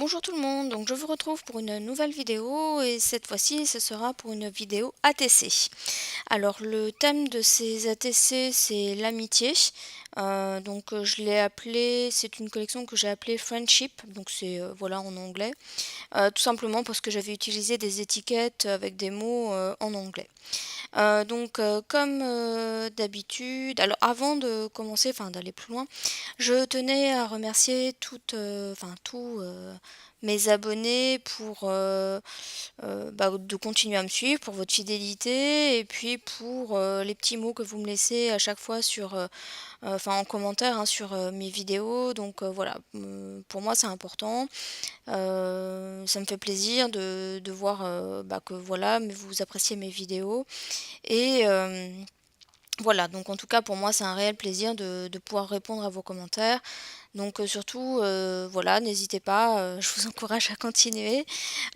Bonjour tout le monde, donc je vous retrouve pour une nouvelle vidéo et cette fois-ci ce sera pour une vidéo ATC. Alors le thème de ces ATC c'est l'amitié, je l'ai appelé, c'est une collection que j'ai appelée Friendship, donc c'est voilà en anglais, tout simplement parce que j'avais utilisé des étiquettes avec des mots en anglais. Comme d'habitude, alors avant de commencer, enfin d'aller plus loin, je tenais à remercier tous mes abonnés pour de continuer à me suivre, pour votre fidélité et puis pour les petits mots que vous me laissez à chaque fois en commentaire hein, sur mes vidéos. Voilà, pour moi c'est important. Ça me fait plaisir de voir que voilà, mais vous appréciez mes vidéos. Et voilà, donc en tout cas pour moi c'est un réel plaisir de pouvoir répondre à vos commentaires. Surtout, voilà, n'hésitez pas, je vous encourage à continuer.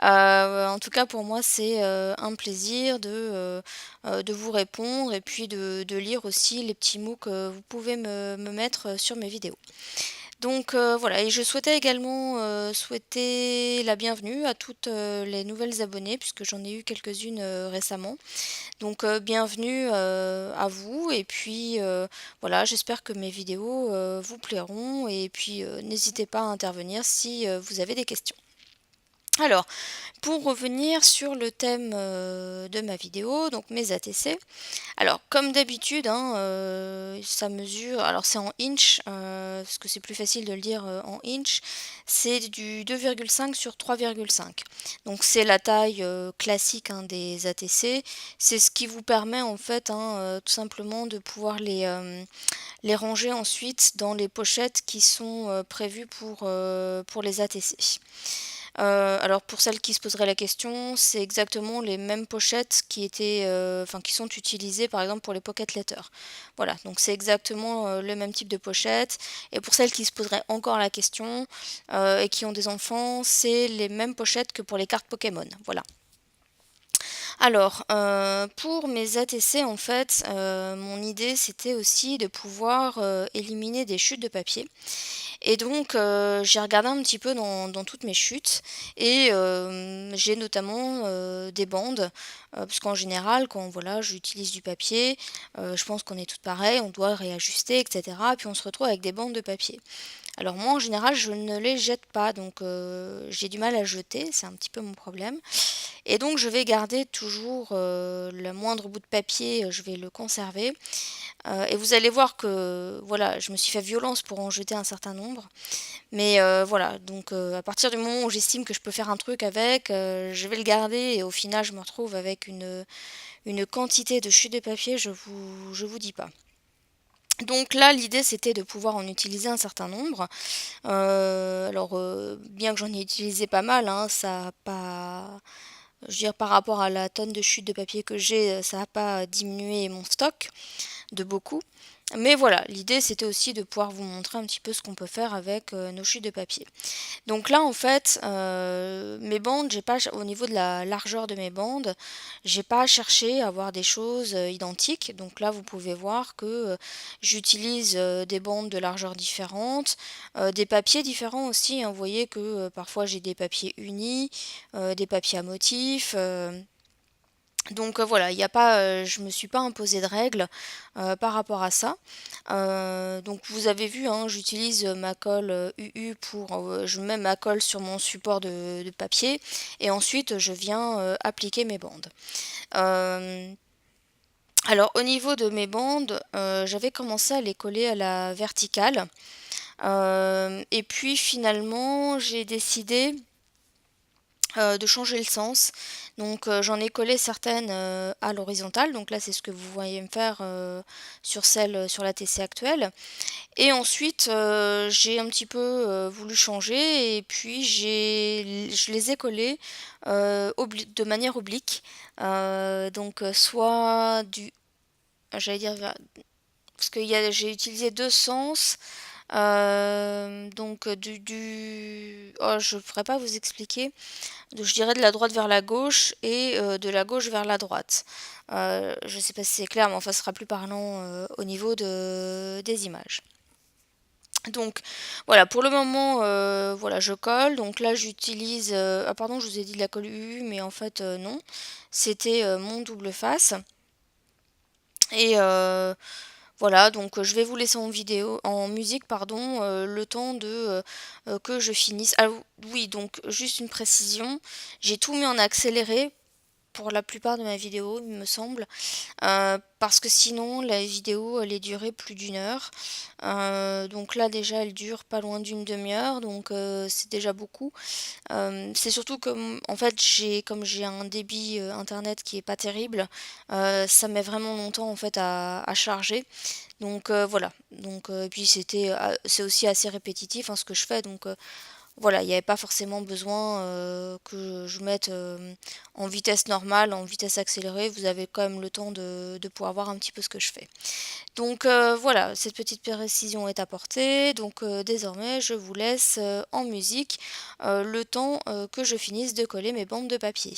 En tout cas pour moi c'est un plaisir de vous répondre et puis de lire aussi les petits mots que vous pouvez me mettre sur mes vidéos. Voilà, et je souhaitais également souhaiter la bienvenue à toutes les nouvelles abonnées puisque j'en ai eu quelques-unes récemment. Bienvenue à vous et puis voilà, j'espère que mes vidéos vous plairont et puis n'hésitez pas à intervenir si vous avez des questions. Alors, pour revenir sur le thème de ma vidéo, donc mes ATC. Alors, comme d'habitude, hein, ça mesure, alors c'est en inch, parce que c'est plus facile de le dire en inch, c'est du 2,5 sur 3,5. Donc c'est la taille classique hein, des ATC. C'est ce qui vous permet en fait hein, tout simplement de pouvoir les ranger ensuite dans les pochettes qui sont prévues pour les ATC. Alors pour celles qui se poseraient la question, c'est exactement les mêmes pochettes qui sont utilisées par exemple pour les pocket letters. Voilà, donc c'est exactement le même type de pochette. Et pour celles qui se poseraient encore la question et qui ont des enfants, c'est les mêmes pochettes que pour les cartes Pokémon. Voilà. Alors, pour mes ATC, en fait, mon idée c'était aussi de pouvoir éliminer des chutes de papier. Et j'ai regardé un petit peu dans toutes mes chutes et j'ai notamment des bandes, parce qu'en général, quand voilà, j'utilise du papier, je pense qu'on est toutes pareilles, on doit réajuster, etc. Puis on se retrouve avec des bandes de papier. Alors moi, en général, je ne les jette pas, j'ai du mal à jeter, c'est un petit peu mon problème. Et donc je vais garder toujours le moindre bout de papier, je vais le conserver. Et vous allez voir que voilà, je me suis fait violence pour en jeter un certain nombre. Mais voilà, à partir du moment où j'estime que je peux faire un truc avec, je vais le garder et au final je me retrouve avec une quantité de chutes de papier, je vous dis pas. Donc là, l'idée c'était de pouvoir en utiliser un certain nombre. Bien que j'en ai utilisé pas mal, hein, ça a pas, je veux dire par rapport à la tonne de chutes de papier que j'ai, ça n'a pas diminué mon stock de beaucoup. Mais voilà, l'idée c'était aussi de pouvoir vous montrer un petit peu ce qu'on peut faire avec nos chutes de papier. Donc là en fait, mes bandes, j'ai pas au niveau de la largeur de mes bandes, j'ai pas cherché à avoir des choses identiques. Donc là vous pouvez voir que j'utilise des bandes de largeur différentes, des papiers différents aussi, hein. Vous voyez que parfois j'ai des papiers unis, des papiers à motifs. Voilà, il y a pas, je me suis pas imposé de règles par rapport à ça. Vous avez vu, hein, j'utilise ma colle UU je mets ma colle sur mon support de papier et ensuite je viens appliquer mes bandes. Euh, alors au niveau de mes bandes, j'avais commencé à les coller à la verticale. Et puis finalement j'ai décidé de changer le sens. J'en ai collé certaines à l'horizontale, donc là c'est ce que vous voyez me faire sur la TC actuelle. Et ensuite j'ai un petit peu voulu changer et puis je les ai collées de manière oblique. Soit du... J'allais dire... Parce que j'ai utilisé deux sens. Je ne pourrais pas vous expliquer. Je dirais de la droite vers la gauche et de la gauche vers la droite. Je ne sais pas si c'est clair, mais enfin, ce sera plus parlant au niveau des images. Donc voilà, pour le moment, voilà, je colle. Donc là, j'utilise, ah pardon, je vous ai dit de la colle UU, mais en fait, non. C'était, mon double face et voilà, donc je vais vous laisser en musique, pardon, le temps que je finisse. Ah oui, donc juste une précision, j'ai tout mis en accéléré pour la plupart de ma vidéo, il me semble. Parce que sinon la vidéo allait durer plus d'1 heure. Donc là déjà elle dure pas loin d'une demi-heure, donc c'est déjà beaucoup. C'est surtout que en fait comme j'ai un débit internet qui est pas terrible, ça met vraiment longtemps en fait à charger. Donc voilà. Donc et puis c'est aussi assez répétitif, hein, ce que je fais, donc voilà, il n'y avait pas forcément besoin que je mette en vitesse normale, en vitesse accélérée. Vous avez quand même le temps de pouvoir voir un petit peu ce que je fais. Donc voilà, cette petite précision est apportée. Donc désormais, je vous laisse en musique le temps que je finisse de coller mes bandes de papier.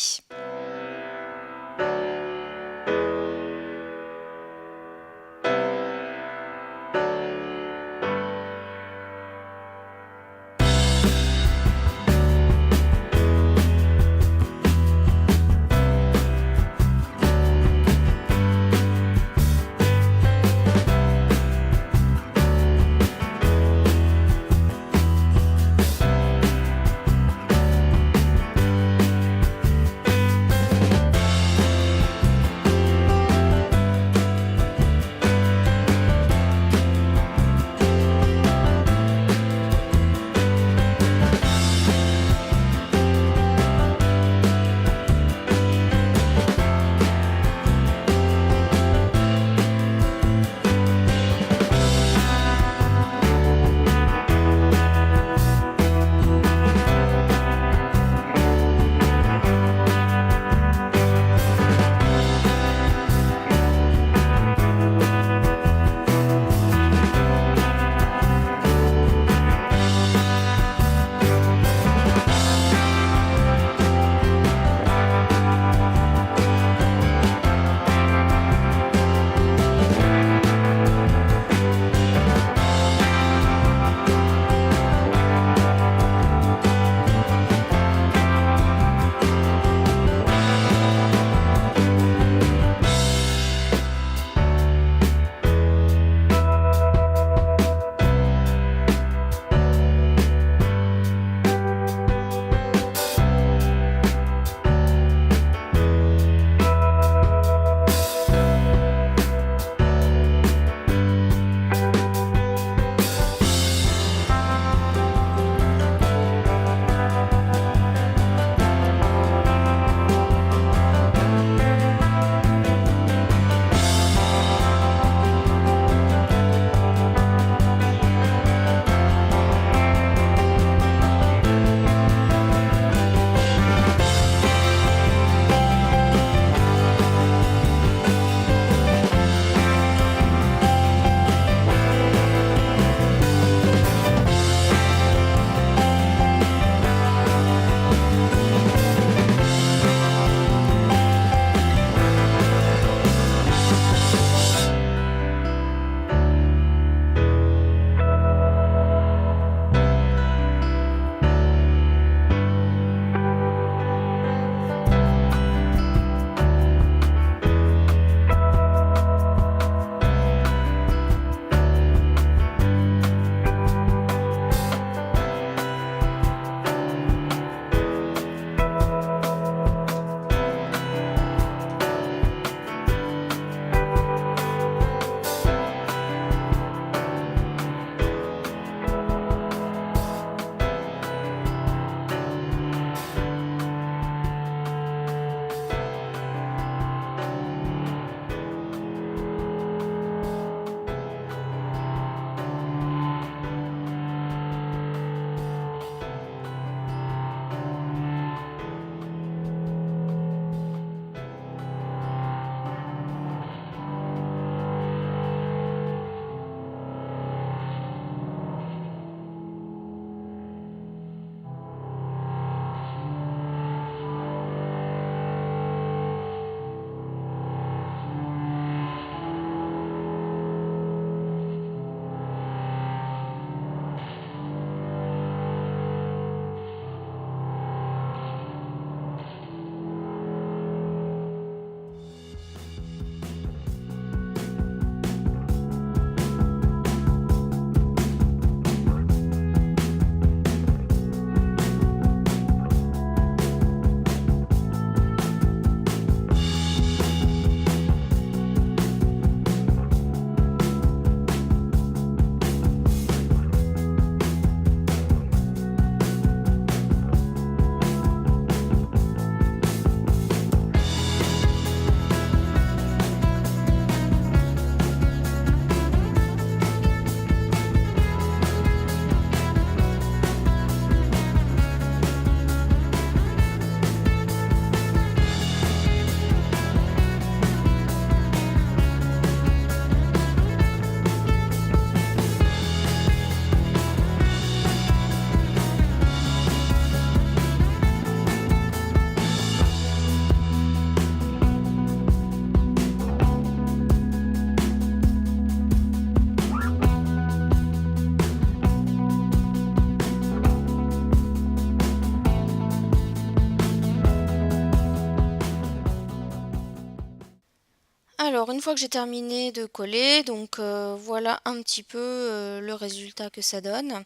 Alors, une fois que j'ai terminé de coller, donc voilà un petit peu le résultat que ça donne.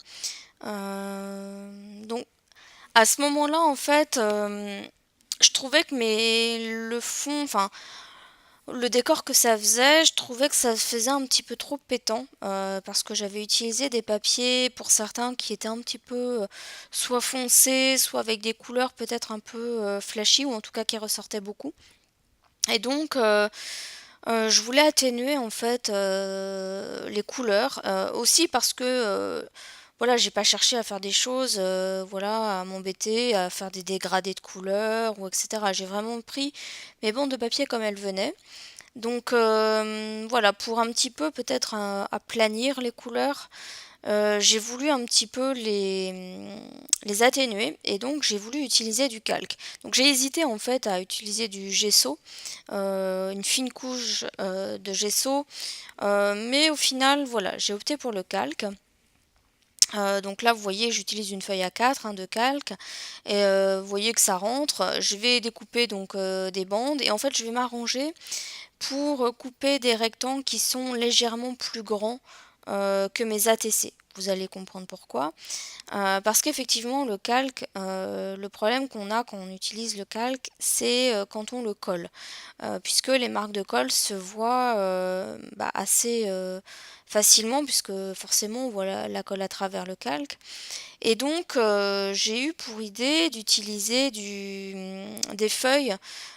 Donc, à ce moment-là, en fait, je trouvais que le fond, enfin, le décor que ça faisait, je trouvais que ça faisait un petit peu trop pétant, parce que j'avais utilisé des papiers pour certains qui étaient un petit peu soit foncés, soit avec des couleurs peut-être un peu flashy, ou en tout cas qui ressortaient beaucoup. Et donc, je voulais atténuer en fait les couleurs, aussi parce que voilà, j'ai pas cherché à faire des choses, voilà, à m'embêter, à faire des dégradés de couleurs ou etc. J'ai vraiment pris mes bandes de papier comme elles venaient. Donc voilà, pour un petit peu peut-être aplanir les couleurs, j'ai voulu un petit peu les atténuer et donc j'ai voulu utiliser du calque. Donc j'ai hésité en fait à utiliser du gesso, une fine couche de gesso, mais au final voilà, j'ai opté pour le calque. Donc là, vous voyez, j'utilise une feuille A4 de calque et vous voyez que ça rentre. Je vais découper donc des bandes et en fait, je vais m'arranger pour couper des rectangles qui sont légèrement plus grands que mes ATC. Vous allez comprendre pourquoi. Parce qu'effectivement, le calque, le problème qu'on a quand on utilise le calque, c'est quand on le colle. Puisque les marques de colle se voient assez facilement, puisque forcément on voit la colle à travers le calque. Et donc, j'ai eu pour idée d'utiliser des feuilles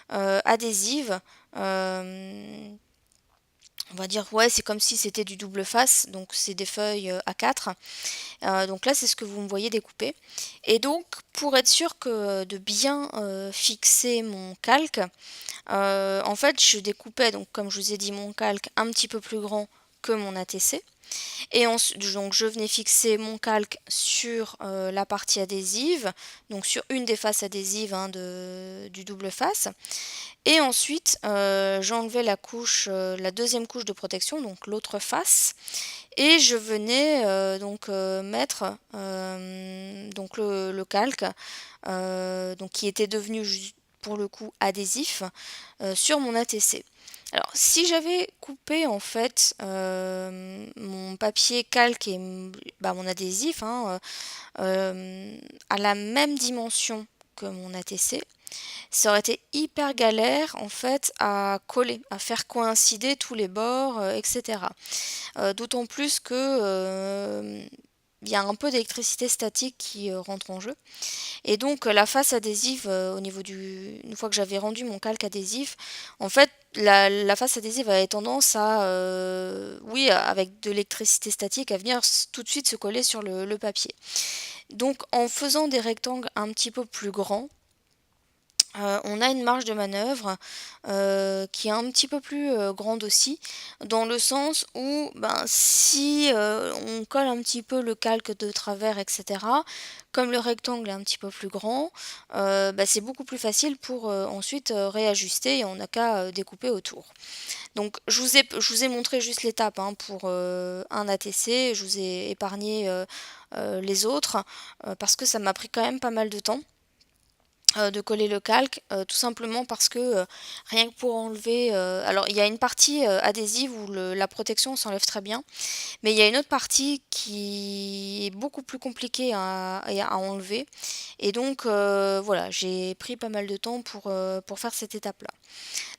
adhésives. euh, on va dire, ouais, c'est comme si c'était du double face, donc c'est des feuilles A4. Donc là, c'est ce que vous me voyez découper. Et donc, pour être sûr de bien fixer mon calque, en fait, je découpais, donc comme je vous ai dit, mon calque un petit peu plus grand que mon ATC. Et donc je venais fixer mon calque sur la partie adhésive, donc sur une des faces adhésives du double face. Et ensuite, j'enlevais la deuxième couche de protection, donc l'autre face, et je venais mettre donc le calque, donc qui était devenu pour le coup adhésif, sur mon ATC. Alors, si j'avais coupé en fait mon papier calque et mon adhésif à la même dimension que mon ATC, ça aurait été hyper galère en fait à coller, à faire coïncider tous les bords, etc. D'autant plus que il y a un peu d'électricité statique qui rentre en jeu. Et donc la face adhésive, une fois que j'avais rendu mon calque adhésif, en fait la face adhésive avait tendance à, oui, avec de l'électricité statique, à venir tout de suite se coller sur le papier. Donc en faisant des rectangles un petit peu plus grands, on a une marge de manœuvre qui est un petit peu plus grande aussi, dans le sens où si on colle un petit peu le calque de travers, etc., comme le rectangle est un petit peu plus grand, c'est beaucoup plus facile pour ensuite réajuster et on n'a qu'à découper autour. Donc je vous ai montré juste l'étape pour un ATC, je vous ai épargné les autres parce que ça m'a pris quand même pas mal de temps de coller le calque, tout simplement parce que rien que pour enlever, alors il y a une partie adhésive où la protection s'enlève très bien, mais il y a une autre partie qui est beaucoup plus compliquée à enlever, et donc voilà, j'ai pris pas mal de temps pour faire cette étape-là.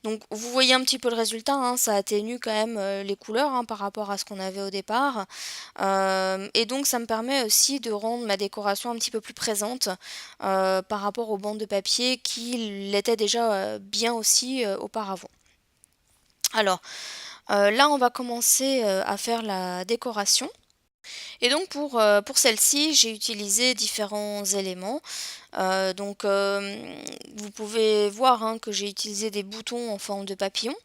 Donc vous voyez un petit peu le résultat, ça atténue quand même les couleurs par rapport à ce qu'on avait au départ. Et donc ça me permet aussi de rendre ma décoration un petit peu plus présente par rapport aux bandes de papier qui l'étaient déjà bien aussi auparavant. Alors là on va commencer à faire la décoration. Et donc pour celle-ci, j'ai utilisé différents éléments. Donc vous pouvez voir que j'ai utilisé des boutons en forme de papillon.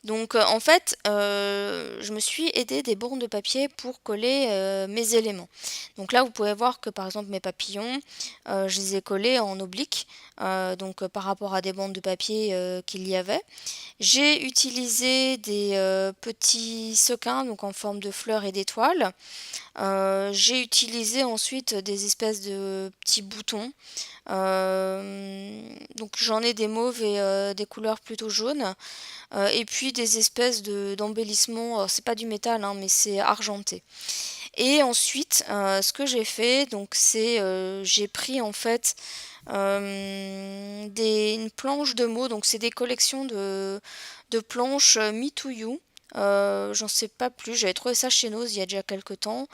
Donc en fait, je me suis aidée des bornes de papier pour coller mes éléments. Donc là, vous pouvez voir que par exemple mes papillons, je les ai collés en oblique. par rapport à des bandes de papier qu'il y avait. J'ai utilisé des petits sequins, donc en forme de fleurs et d'étoiles. J'ai utilisé ensuite des espèces de petits boutons. Donc j'en ai des mauves et des couleurs plutôt jaunes. Et puis des espèces d'embellissements. C'est pas du métal, hein, mais c'est argenté. Et ensuite, ce que j'ai fait, donc c'est j'ai pris en fait une planche de mots, donc c'est des collections de planches Me to You. J'en sais pas plus, j'avais trouvé ça chez Noz il y a déjà quelques temps.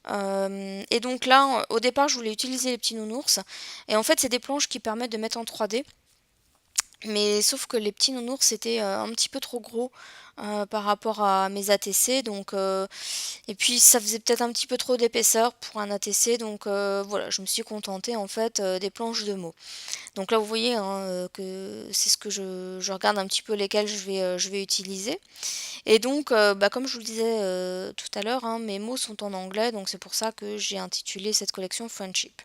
Et donc là, au départ, je voulais utiliser les petits nounours. Et en fait, c'est des planches qui permettent de mettre en 3D. Mais sauf que les petits nounours c'était un petit peu trop gros par rapport à mes ATC, et puis ça faisait peut-être un petit peu trop d'épaisseur pour un ATC, voilà, je me suis contentée en fait des planches de mots. Donc là vous voyez hein, que c'est ce que je regarde un petit peu lesquels je vais utiliser. Et donc comme je vous le disais tout à l'heure, hein, mes mots sont en anglais, donc c'est pour ça que j'ai intitulé cette collection Friendship.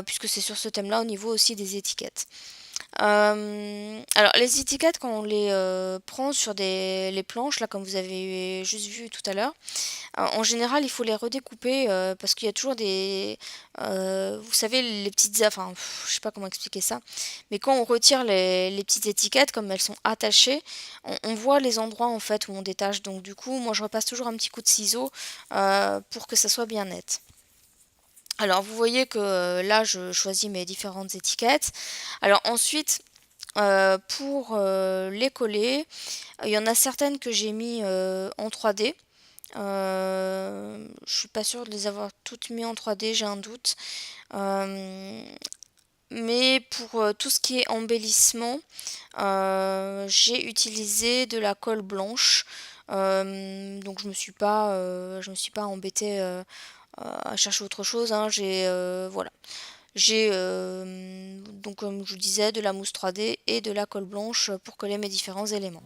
Puisque c'est sur ce thème-là au niveau aussi des étiquettes. Alors les étiquettes quand on les prend sur les planches là comme vous avez juste vu tout à l'heure, en général il faut les redécouper parce qu'il y a toujours vous savez les petites je sais pas comment expliquer ça, mais quand on retire les petites étiquettes comme elles sont attachées, on voit les endroits en fait où on détache, donc du coup moi je repasse toujours un petit coup de ciseau pour que ça soit bien net. Alors vous voyez que là je choisis mes différentes étiquettes. Alors ensuite pour les coller, il y en a certaines que j'ai mis en 3D. Je suis pas sûre de les avoir toutes mis en 3D, j'ai un doute. Mais pour tout ce qui est embellissement, j'ai utilisé de la colle blanche. Donc je me suis pas embêtée à chercher autre chose, hein. Voilà. J'ai donc comme je vous disais de la mousse 3D et de la colle blanche pour coller mes différents éléments.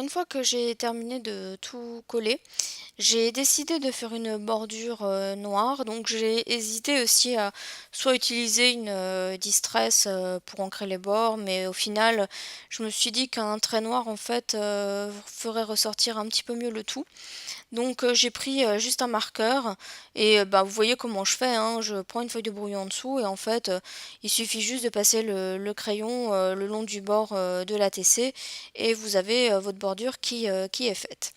une fois que j'ai terminé de tout coller, j'ai décidé de faire une bordure noire, donc j'ai hésité aussi à soit utiliser une distress pour ancrer les bords, mais au final, je me suis dit qu'un trait noir en fait ferait ressortir un petit peu mieux le tout. Donc j'ai pris juste un marqueur et bah, vous voyez comment je fais, hein. Je prends une feuille de brouillon en dessous et en fait il suffit juste de passer le crayon le long du bord de l'ATC et vous avez votre bordure qui est faite.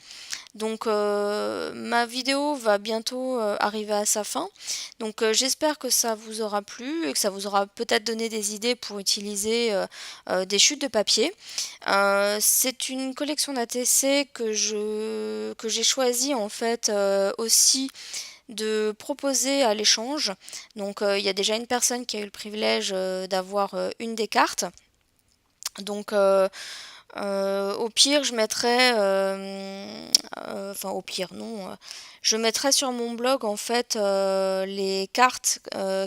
Donc ma vidéo va bientôt arriver à sa fin. Donc j'espère que ça vous aura plu et que ça vous aura peut-être donné des idées pour utiliser des chutes de papier. C'est une collection d'ATC que j'ai choisi en fait aussi de proposer à l'échange. Donc il y a déjà une personne qui a eu le privilège d'avoir une des cartes. Donc au pire, je mettrais, enfin au pire, non, je mettrais sur mon blog en fait les cartes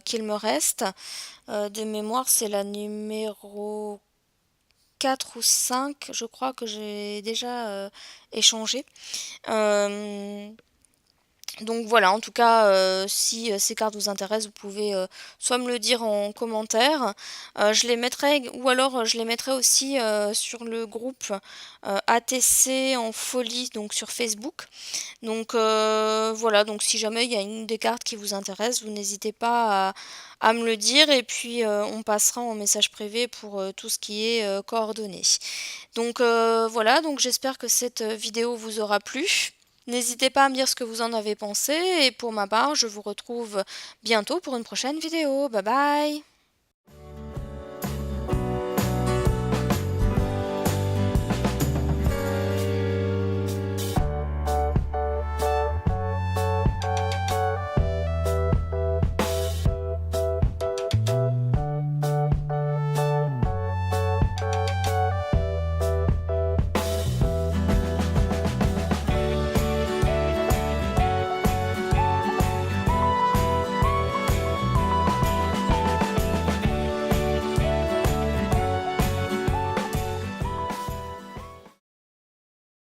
qu'il me reste. De mémoire, c'est la numéro 4 ou 5, je crois que j'ai déjà échangé. Euh, donc voilà, en tout cas, si ces cartes vous intéressent, vous pouvez soit me le dire en commentaire, je les mettrai, ou alors je les mettrai aussi sur le groupe ATC en folie, donc sur Facebook. Donc voilà, donc si jamais il y a une des cartes qui vous intéresse, vous n'hésitez pas à me le dire et puis on passera en message privé pour tout ce qui est coordonnées. Donc voilà, donc j'espère que cette vidéo vous aura plu. N'hésitez pas à me dire ce que vous en avez pensé et pour ma part, je vous retrouve bientôt pour une prochaine vidéo. Bye bye!